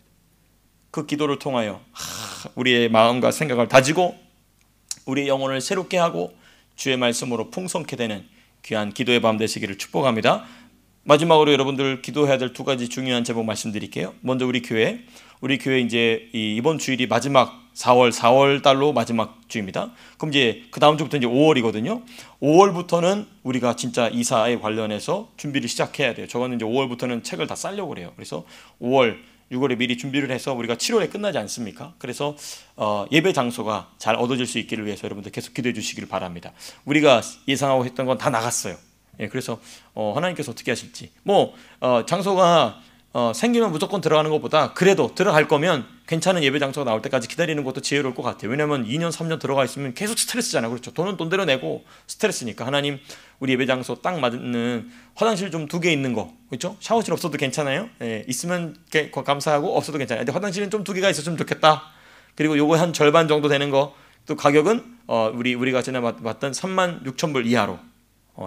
그 기도를 통하여 우리의 마음과 생각을 다지고 우리의 영혼을 새롭게 하고 주의 말씀으로 풍성케 되는 귀한 기도의 밤 되시기를 축복합니다. 마지막으로 여러분들 기도해야 될 2가지 중요한 제목 말씀드릴게요. 먼저 우리 교회 이제 이번 주일이 마지막 4월 달로 마지막 주입니다. 그럼 이제 그 다음 주부터 이제 5월이거든요. 5월부터는 우리가 진짜 이사에 관련해서 준비를 시작해야 돼요. 저거는 이제 5월부터는 책을 다 싸려고 그래요. 그래서 5월, 6월에 미리 준비를 해서 우리가 7월에 끝나지 않습니까? 그래서 예배 장소가 잘 얻어질 수 있기를 위해서 여러분들 계속 기도해 주시기를 바랍니다. 우리가 예상하고 했던 건 다 나갔어요. 그래서 하나님께서 어떻게 하실지 장소가 생기면 무조건 들어가는 것보다 그래도 들어갈 거면 괜찮은 예배 장소가 나올 때까지 기다리는 것도 지혜로울 것 같아요. 왜냐하면 2년 3년 들어가 있으면 계속 스트레스잖아요. 그렇죠? 돈은 돈대로 내고 스트레스니까. 하나님, 우리 예배 장소 딱 맞는 화장실 좀 2개 있는 거, 그렇죠? 샤워실 없어도 괜찮아요. 예, 있으면 감사하고 없어도 괜찮아요. 근데 화장실은 좀 2개가 있었으면 좋겠다. 그리고 요거 한 절반 정도 되는 거, 또 가격은 우리가 전에 봤던 36,000불 이하로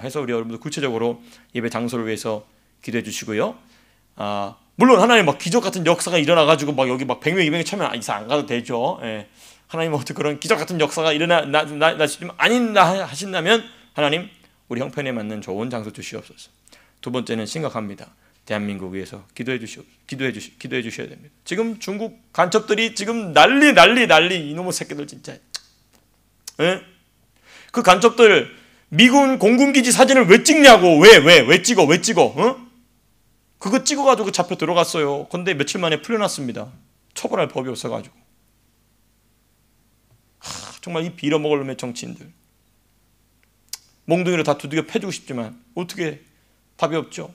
해서 우리 여러분들 구체적으로 예배 장소를 위해서 기도해 주시고요. 물론 하나님 막 기적 같은 역사가 일어나가지고 막 여기 막 100명, 200명 차면 이사 안 가도 되죠. 예. 하나님 어떻게 그런 기적 같은 역사가 일어나시면 아닌다 하신다면 하나님, 우리 형편에 맞는 좋은 장소 주시옵소서. 2번째는 심각합니다. 대한민국 위해서 기도해 주셔야 됩니다. 지금 중국 간첩들이 지금 난리 이놈의 새끼들 진짜. 예? 그 간첩들 미군 공군기지 사진을 왜 찍냐고. 왜 찍어? 그거 찍어가지고 잡혀 들어갔어요. 근데 며칠 만에 풀려났습니다. 처벌할 법이 없어가지고. 정말 이 빌어먹을 놈의 정치인들. 몽둥이로 다 두들겨 패주고 싶지만 어떻게, 답이 없죠.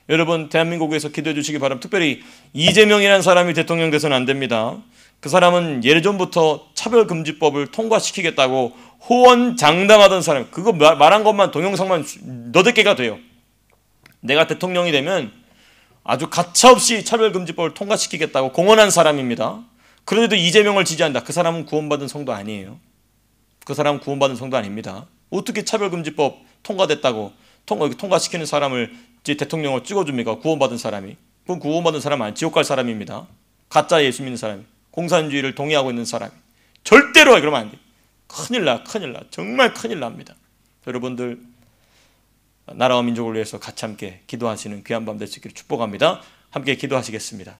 여러분, 대한민국에서 기도해 주시기 바랍니다. 특별히 이재명이라는 사람이 대통령 돼서는 안 됩니다. 그 사람은 예전부터 차별금지법을 통과시키겠다고 호언장담하던 사람. 그거 말한 것만, 동영상만 너댓 개가 돼요. 내가 대통령이 되면 아주 가차없이 차별금지법을 통과시키겠다고 공언한 사람입니다. 그런데도 이재명을 지지한다. 그 사람은 구원받은 성도 아니에요. 그 사람은 구원받은 성도 아닙니다. 어떻게 차별금지법 통과됐다고 통과시키는 사람을 대통령을 찍어줍니까? 구원받은 사람이. 그건 구원받은 사람 아니에요. 지옥 갈 사람입니다. 가짜 예수 믿는 사람이. 공산주의를 동의하고 있는 사람이. 절대로 그러면 안 돼요. 큰일 나. 정말 큰일 납니다. 여러분들, 나라와 민족을 위해서 같이 함께 기도하시는 귀한 밤 될 수 있기를 축복합니다. 함께 기도하시겠습니다.